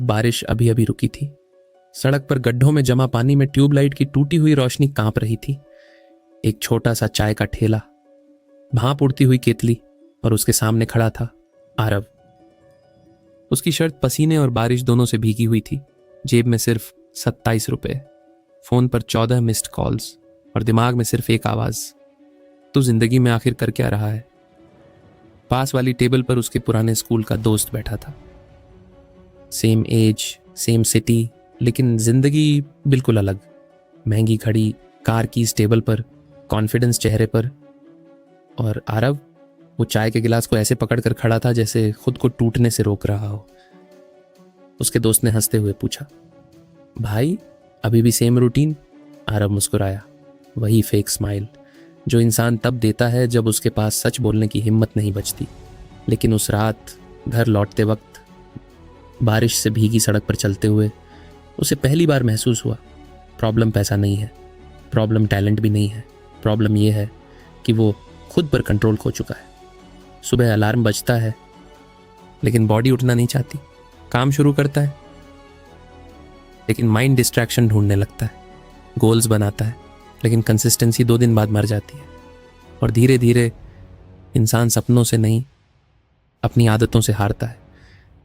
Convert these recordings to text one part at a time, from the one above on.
बारिश अभी अभी रुकी थी। सड़क पर गड्ढों में जमा पानी में ट्यूबलाइट की टूटी हुई रोशनी कांप रही थी। एक छोटा सा चाय का ठेला, भांप उड़ती हुई केतली, और उसके सामने खड़ा था आरव। उसकी शर्ट पसीने और बारिश दोनों से भीगी हुई थी। जेब में सिर्फ 27 रुपए, फोन पर 14 मिस्ड कॉल्स और दिमाग में सिर्फ एक आवाज, तू जिंदगी में आखिर कर क्या रहा है। पास वाली टेबल पर उसके पुराने स्कूल का दोस्त बैठा था। सेम एज, सेम सिटी, लेकिन जिंदगी बिल्कुल अलग। महंगी घड़ी, कार की टेबल पर, कॉन्फिडेंस चेहरे पर, और आरव वो चाय के गिलास को ऐसे पकड़कर खड़ा था जैसे खुद को टूटने से रोक रहा हो। उसके दोस्त ने हंसते हुए पूछा, भाई अभी भी सेम रूटीन? आरव मुस्कुराया, वही फेक स्माइल जो इंसान तब देता है जब उसके पास सच बोलने की हिम्मत नहीं बचती। लेकिन उस रात घर लौटते वक्त बारिश से भीगी सड़क पर चलते हुए उसे पहली बार महसूस हुआ, प्रॉब्लम पैसा नहीं है, प्रॉब्लम टैलेंट भी नहीं है, प्रॉब्लम यह है कि वो खुद पर कंट्रोल खो चुका है। सुबह अलार्म बजता है लेकिन बॉडी उठना नहीं चाहती। काम शुरू करता है लेकिन माइंड डिस्ट्रैक्शन ढूंढने लगता है। गोल्स बनाता है लेकिन कंसिस्टेंसी 2 दिन बाद मर जाती है। और धीरे धीरे इंसान सपनों से नहीं, अपनी आदतों से हारता है।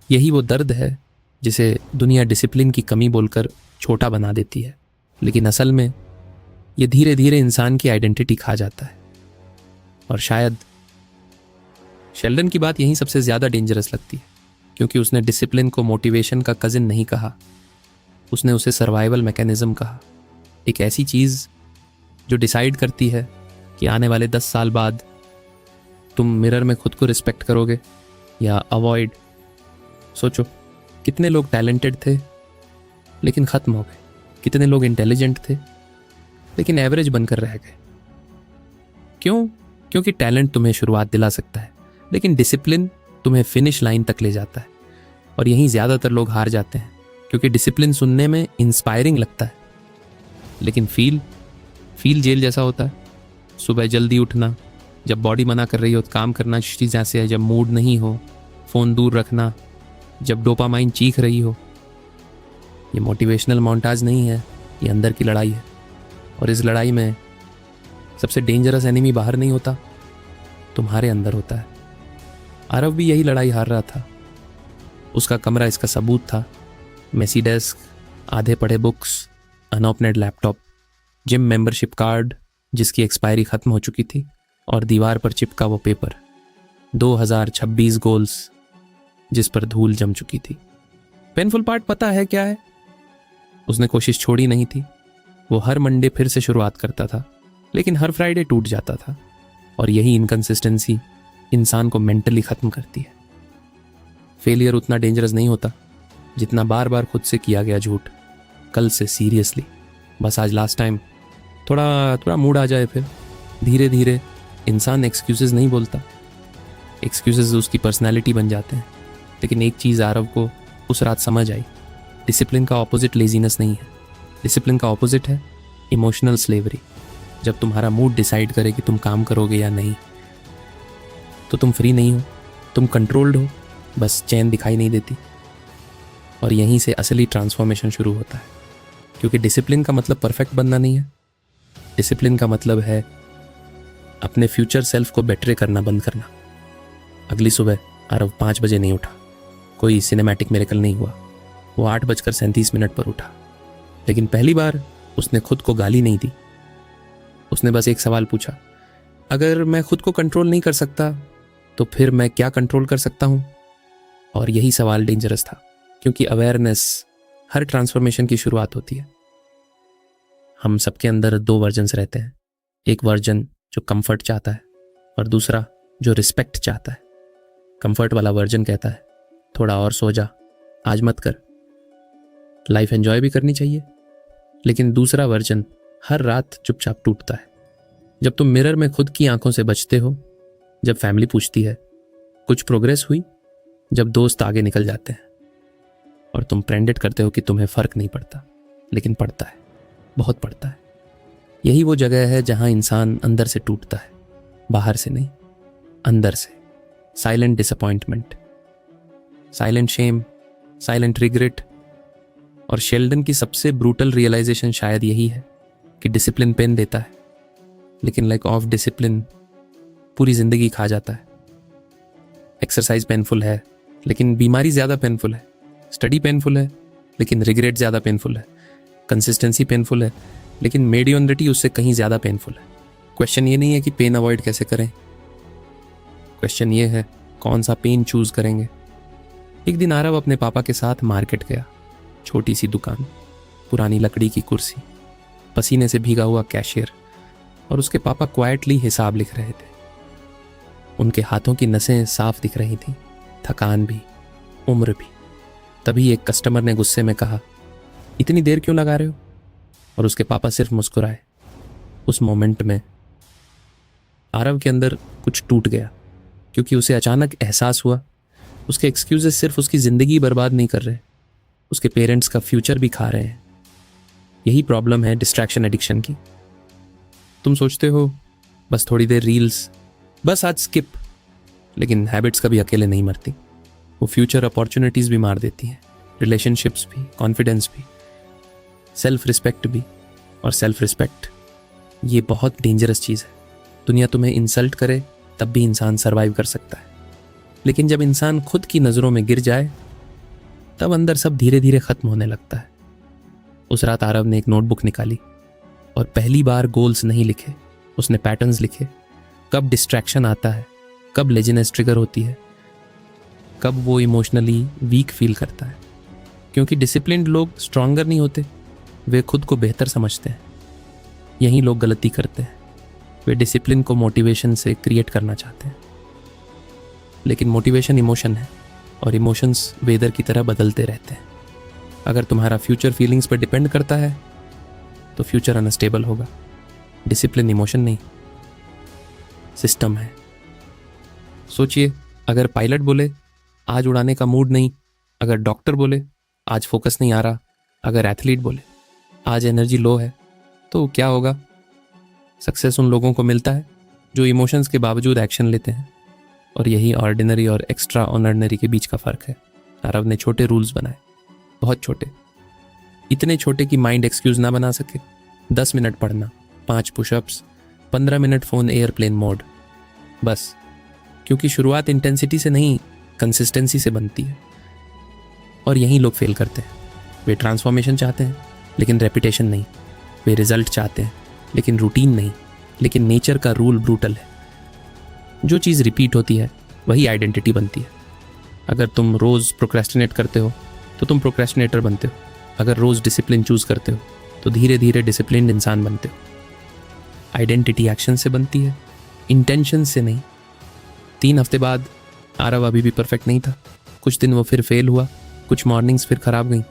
यही वो दर्द है जिसे दुनिया डिसिप्लिन की कमी बोलकर छोटा बना देती है, लेकिन असल में ये धीरे धीरे इंसान की आइडेंटिटी खा जाता है। और शायद शेल्डन की बात यहीं सबसे ज़्यादा डेंजरस लगती है, क्योंकि उसने डिसिप्लिन को मोटिवेशन का कजिन नहीं कहा, उसने उसे सर्वाइवल मैकेनिज्म कहा। एक ऐसी चीज़ जो डिसाइड करती है कि आने वाले 10 साल बाद तुम मिरर में खुद को रिस्पेक्ट करोगे या अवॉइड। सोचो, कितने लोग टैलेंटेड थे लेकिन ख़त्म हो गए, कितने लोग इंटेलिजेंट थे लेकिन एवरेज बनकर रह गए। क्यों? क्योंकि टैलेंट तुम्हें शुरुआत दिला सकता है लेकिन डिसिप्लिन तुम्हें फिनिश लाइन तक ले जाता है। और यहीं ज़्यादातर लोग हार जाते हैं, क्योंकि डिसिप्लिन सुनने में इंस्पायरिंग लगता है लेकिन फील जेल जैसा होता है। सुबह जल्दी उठना, जब बॉडी मना कर रही हो तो काम करना चीज़ ऐसे है, जब मूड नहीं हो फ़ोन दूर रखना, जब डोपामाइन चीख रही हो। ये मोटिवेशनल मोन्टाज नहीं है, ये अंदर की लड़ाई है। और इस लड़ाई में सबसे डेंजरस एनिमी बाहर नहीं होता, तुम्हारे अंदर होता है। आरव भी यही लड़ाई हार रहा था। उसका कमरा इसका सबूत था। मेसी डेस्क, आधे पढ़े books, unopened laptop, gym membership card जिसकी एक्सपायरी ख़त्म हो चुकी थी, और दीवार पर चिपका वो पेपर, 2026 गोल्स जिस पर धूल जम चुकी थी। पेनफुल पार्ट पता है क्या है? उसने कोशिश छोड़ी नहीं थी। वो हर मंडे फिर से शुरुआत करता था लेकिन हर फ्राइडे टूट जाता था। और यही इनकंसिस्टेंसी इंसान को मेंटली ख़त्म करती है। फेलियर उतना डेंजरस नहीं होता जितना बार बार खुद से किया गया झूठ। कल से सीरियसली, बस आज लास्ट टाइम, थोड़ा मूड आ जाए। फिर धीरे धीरे इंसान एक्सक्यूजेस नहीं बोलता, एक्सक्यूजेस उसकी पर्सनैलिटी बन जाते हैं। लेकिन एक चीज़ आरव को उस रात समझ आई, डिसिप्लिन का ऑपोजिट लेजीनेस नहीं है, डिसिप्लिन का ऑपोजिट है इमोशनल स्लेवरी। जब तुम्हारा मूड डिसाइड करे कि तुम काम करोगे या नहीं, तो तुम फ्री नहीं हो, तुम कंट्रोल्ड हो, बस चैन दिखाई नहीं देती। और यहीं से असली ट्रांसफॉर्मेशन शुरू होता है, क्योंकि डिसिप्लिन का मतलब परफेक्ट बनना नहीं है। डिसिप्लिन का मतलब है अपने फ्यूचर सेल्फ को बेटरे करना बंद करना। अगली सुबह आरव 5 बजे नहीं उठा, कोई सिनेमैटिक मिरेकल नहीं हुआ। वो 8:37 पर उठा, लेकिन पहली बार उसने खुद को गाली नहीं दी। उसने बस एक सवाल पूछा, अगर मैं खुद को कंट्रोल नहीं कर सकता तो फिर मैं क्या कंट्रोल कर सकता हूँ? और यही सवाल डेंजरस था, क्योंकि अवेयरनेस हर ट्रांसफॉर्मेशन की शुरुआत होती है। हम सबके अंदर 2 वर्जन्स रहते हैं, एक वर्जन जो कंफर्ट चाहता है और दूसरा जो रिस्पेक्ट चाहता है। कंफर्ट वाला वर्जन कहता है थोड़ा और सो जा, आज मत कर, लाइफ एंजॉय भी करनी चाहिए। लेकिन दूसरा वर्जन हर रात चुपचाप टूटता है। जब तुम मिरर में खुद की आंखों से बचते हो, जब फैमिली पूछती है कुछ प्रोग्रेस हुई, जब दोस्त आगे निकल जाते हैं और तुम प्रेडिक्ट करते हो कि तुम्हें फर्क नहीं पड़ता, लेकिन पड़ता है, बहुत पड़ता है। यही वो जगह है जहां इंसान अंदर से टूटता है, बाहर से नहीं, अंदर से। Silent disappointment, silent shame, silent regret, और शेल्डन की सबसे ब्रूटल रियलाइजेशन शायद यही है कि डिसिप्लिन पेन देता है, लेकिन लाइक ऑफ डिसिप्लिन पूरी जिंदगी खा जाता है। एक्सरसाइज पेनफुल है, लेकिन बीमारी ज़्यादा पेनफुल है। स्टडी पेनफुल है, लेकिन रिग्रेट ज़्यादा पेनफुल है। कंसिस्टेंसी पेनफुल है, लेकिन मेडियोनिटी उससे कहीं ज़्यादा पेनफुल है। क्वेश्चन ये नहीं है कि पेन अवॉइड कैसे करें, क्वेश्चन ये है कौन सा पेन चूज करेंगे। एक दिन आरव अपने पापा के साथ मार्केट गया। छोटी सी दुकान, पुरानी लकड़ी की कुर्सी, पसीने से भीगा हुआ कैशियर और उसके पापा क्वाइटली हिसाब लिख रहे थे। उनके हाथों की नसें साफ दिख रही थीं, थकान भी, उम्र भी। तभी एक कस्टमर ने गुस्से में कहा, इतनी देर क्यों लगा रहे हो? और उसके पापा सिर्फ मुस्कुराए। उस मोमेंट में आरव के अंदर कुछ टूट गया, क्योंकि उसे अचानक एहसास हुआ उसके एक्सक्यूजेस सिर्फ उसकी ज़िंदगी बर्बाद नहीं कर रहे, उसके पेरेंट्स का फ्यूचर भी खा रहे हैं। यही प्रॉब्लम है डिस्ट्रैक्शन एडिक्शन की। तुम सोचते हो बस थोड़ी देर रील्स, बस आज स्किप, लेकिन हैबिट्स कभी अकेले नहीं मरती। वो फ्यूचर अपॉर्चुनिटीज़ भी मार देती हैं, रिलेशनशिप्स भी, कॉन्फिडेंस भी, सेल्फ रिस्पेक्ट भी। और सेल्फ रिस्पेक्ट ये बहुत डेंजरस चीज़ है। दुनिया तुम्हें इंसल्ट करे तब भी इंसान सर्वाइव कर सकता है, लेकिन जब इंसान खुद की नज़रों में गिर जाए तब अंदर सब धीरे धीरे ख़त्म होने लगता है। उस रात आरव ने एक नोटबुक निकाली और पहली बार गोल्स नहीं लिखे, उसने पैटर्न्स लिखे। कब डिस्ट्रैक्शन आता है, कब लेजीनेस ट्रिगर होती है, कब वो इमोशनली वीक फील करता है। क्योंकि डिसिप्लिन्ड लोग स्ट्रॉन्गर नहीं होते, वे खुद को बेहतर समझते हैं। यही लोग गलती करते हैं, वे डिसिप्लिन को मोटिवेशन से क्रिएट करना चाहते हैं। लेकिन मोटिवेशन इमोशन है और इमोशंस वेदर की तरह बदलते रहते हैं। अगर तुम्हारा फ्यूचर फीलिंग्स पर डिपेंड करता है तो फ्यूचर अनस्टेबल होगा। डिसिप्लिन इमोशन नहीं, सिस्टम है। सोचिए, अगर पायलट बोले आज उड़ाने का मूड नहीं, अगर डॉक्टर बोले आज फोकस नहीं आ रहा, अगर एथलीट बोले आज एनर्जी लो है, तो क्या होगा? सक्सेस उन लोगों को मिलता है जो इमोशंस के बावजूद एक्शन लेते हैं। और यही ऑर्डिनरी और एक्स्ट्रा ऑर्डिनरी के बीच का फ़र्क है। आरव ने छोटे रूल्स बनाए, बहुत छोटे, इतने छोटे कि माइंड एक्सक्यूज़ ना बना सके। 10 मिनट पढ़ना, 5 pushups, 15 minute phone airplane mode, बस। क्योंकि शुरुआत इंटेंसिटी से नहीं, कंसिस्टेंसी से बनती है। और यहीं लोग फेल करते हैं। वे ट्रांसफॉर्मेशन चाहते हैं लेकिन रेपिटेशन नहीं, वे रिजल्ट चाहते हैं लेकिन रूटीन नहीं। लेकिन नेचर का रूल ब्रूटल है, जो चीज़ रिपीट होती है वही आइडेंटिटी बनती है। अगर तुम रोज़ प्रोक्रेस्टिनेट करते हो तो तुम प्रोक्रेस्टिनेटर बनते हो। अगर रोज़ डिसिप्लिन चूज़ करते हो तो धीरे धीरे डिसिप्लिन्ड इंसान बनते हो। आइडेंटिटी एक्शन से बनती है, इंटेंशन से नहीं। 3 हफ्ते बाद आरव अभी भी परफेक्ट नहीं था। कुछ दिन वो फिर फेल हुआ, कुछ मॉर्निंग्स फिर खराब गई,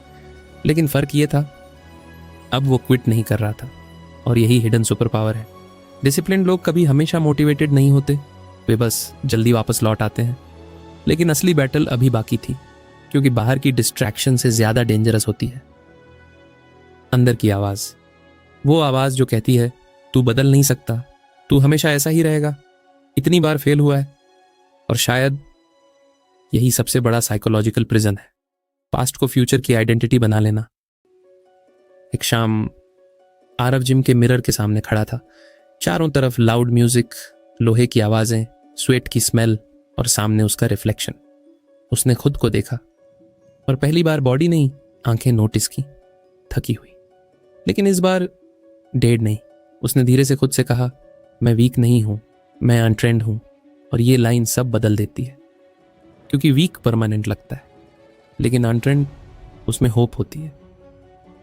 लेकिन फ़र्क ये था अब वो क्विट नहीं कर रहा था। और यही हिडन सुपर पावर है। डिसिप्लिन लोग कभी हमेशा मोटिवेटेड नहीं होते, वे बस जल्दी वापस लौट आते हैं। लेकिन असली बैटल अभी बाकी थी, क्योंकि बाहर की डिस्ट्रैक्शन से ज़्यादा डेंजरस होती है अंदर की आवाज़। वो आवाज़ जो कहती है तू बदल नहीं सकता, तू हमेशा ऐसा ही रहेगा, इतनी बार फेल हुआ है। और शायद यही सबसे बड़ा साइकोलॉजिकल प्रिजन है, पास्ट को फ्यूचर की आइडेंटिटी बना लेना। एक शाम आरव जिम के मिरर के सामने खड़ा था। चारों तरफ लाउड म्यूजिक, लोहे की आवाज़ें, स्वेट की स्मेल और सामने उसका रिफ्लेक्शन। उसने खुद को देखा और पहली बार बॉडी नहीं, आंखें नोटिस की, थकी हुई। लेकिन इस बार डेड नहीं। उसने धीरे से खुद से कहा, मैं वीक नहीं हूँ, मैं अनट्रेंड हूँ। और ये लाइन सब बदल देती है, क्योंकि वीक परमानेंट लगता है, लेकिन अनट्रेंड उसमें होप होती है।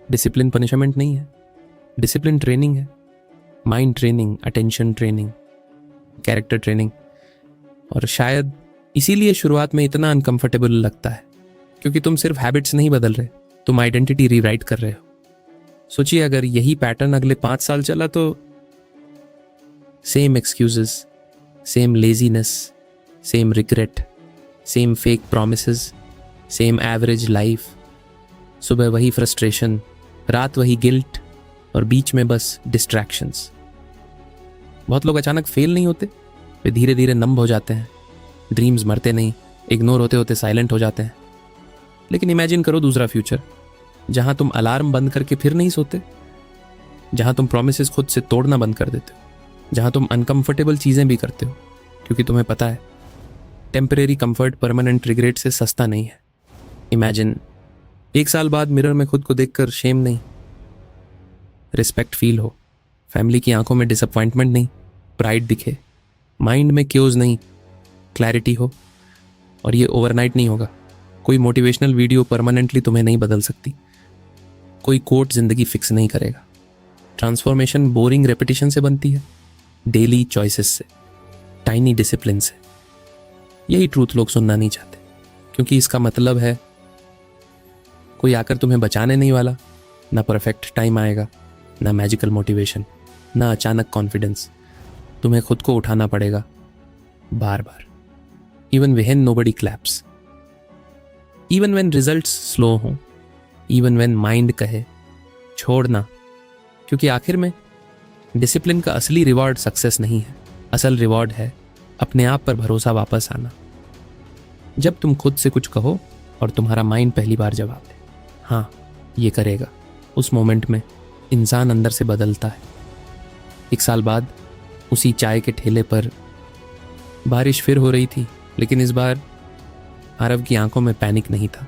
डिसिप्लिन पनिशमेंट नहीं है, डिसिप्लिन ट्रेनिंग है। Mind training, attention training, character training. और शायद इसीलिए शुरुआत में इतना अनकंफर्टेबल लगता है, क्योंकि तुम सिर्फ हैबिट्स नहीं बदल रहे, तुम आइडेंटिटी रीराइट कर रहे हो। सोचिए, अगर यही पैटर्न अगले 5 साल चला तो same excuses, same laziness, same regret, same fake promises, same average life, सुबह वही फ्रस्ट्रेशन, रात वही गिल्ट और बीच में बस डिस्ट्रैक्शंस। बहुत लोग अचानक फेल नहीं होते, वे धीरे धीरे नंब हो जाते हैं। ड्रीम्स मरते नहीं, इग्नोर होते होते साइलेंट हो जाते हैं। लेकिन इमेजिन करो दूसरा फ्यूचर, जहां तुम अलार्म बंद करके फिर नहीं सोते, जहां तुम प्रॉमिसेस खुद से तोड़ना बंद कर देते हो, जहां तुम अनकंफर्टेबल चीजें भी करते हो क्योंकि तुम्हें पता है टेम्परेरी कंफर्ट परमानेंट रिग्रेट से सस्ता नहीं है। इमेजिन 1 साल बाद मिरर में खुद को देखकर शेम नहीं, रिस्पेक्ट फील हो, फैमिली की आंखों में डिसअपॉइंटमेंट नहीं, प्राइड दिखे, माइंड में क्योज नहीं, क्लैरिटी हो। और ये ओवरनाइट नहीं होगा। कोई मोटिवेशनल वीडियो परमानेंटली तुम्हें नहीं बदल सकती, कोई कोट जिंदगी फिक्स नहीं करेगा। ट्रांसफॉर्मेशन बोरिंग रेपिटेशन से बनती है, डेली चॉइसेस से, टाइनी डिसिप्लिन से। यही ट्रूथ लोग सुनना नहीं चाहते, क्योंकि इसका मतलब है कोई आकर तुम्हें बचाने नहीं वाला। ना परफेक्ट टाइम आएगा, ना मैजिकल मोटिवेशन, ना अचानक कॉन्फिडेंस। तुम्हें खुद को उठाना पड़ेगा बार बार, even when nobody claps, even when results slow हों, इवन व्हेन माइंड कहे छोड़ना। क्योंकि आखिर में डिसिप्लिन का असली रिवॉर्ड सक्सेस नहीं है, असल रिवॉर्ड है अपने आप पर भरोसा वापस आना। जब तुम खुद से कुछ कहो और तुम्हारा माइंड पहली बार जवाब दे, हाँ ये करेगा, उस मोमेंट में इंसान अंदर से बदलता है। 1 साल बाद उसी चाय के ठेले पर बारिश फिर हो रही थी, लेकिन इस बार आरव की आंखों में पैनिक नहीं था।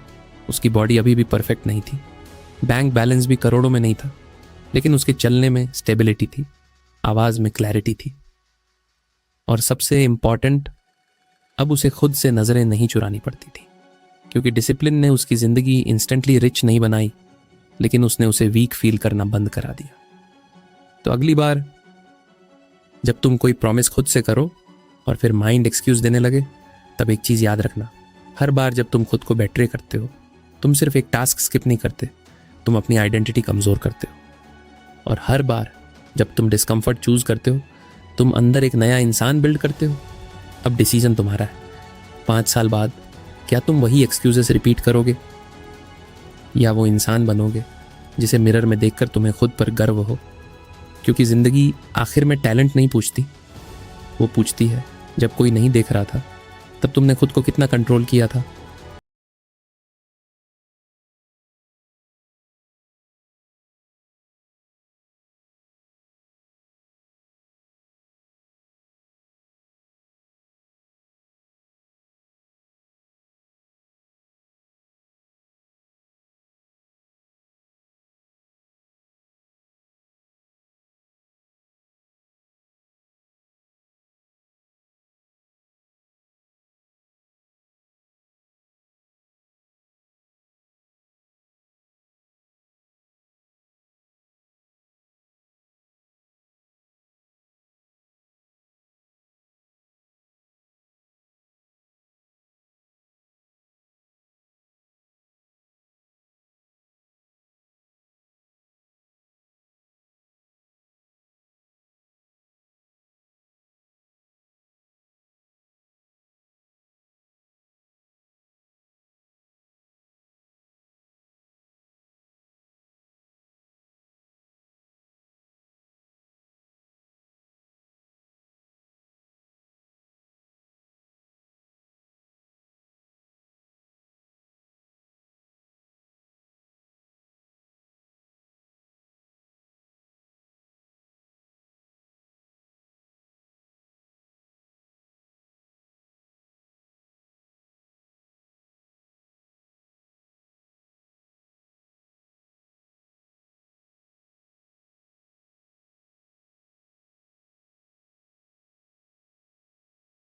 उसकी बॉडी अभी भी परफेक्ट नहीं थी, बैंक बैलेंस भी करोड़ों में नहीं था, लेकिन उसके चलने में स्टेबिलिटी थी, आवाज में क्लैरिटी थी, और सबसे इंपॉर्टेंट, अब उसे खुद से नजरें नहीं चुरानी पड़ती थी। क्योंकि डिसिप्लिन ने उसकी जिंदगी इंस्टेंटली रिच नहीं बनाई, लेकिन उसने उसे वीक फील करना बंद करा दिया। तो अगली बार जब तुम कोई प्रॉमिस खुद से करो और फिर माइंड एक्सक्यूज देने लगे, तब एक चीज याद रखना, हर बार जब तुम खुद को बेट्रे करते हो, तुम सिर्फ एक टास्क स्किप नहीं करते, तुम अपनी आइडेंटिटी कमजोर करते हो। और हर बार जब तुम डिस्कम्फर्ट चूज करते हो, तुम अंदर एक नया इंसान बिल्ड करते हो। अब डिसीजन तुम्हारा है। 5 साल बाद क्या तुम वही एक्सक्यूजेस रिपीट करोगे, या वो इंसान बनोगे जिसे मिरर में देखकर तुम्हें खुद पर गर्व हो? क्योंकि जिंदगी आखिर में टैलेंट नहीं पूछती, वो पूछती है जब कोई नहीं देख रहा था तब तुमने खुद को कितना कंट्रोल किया था।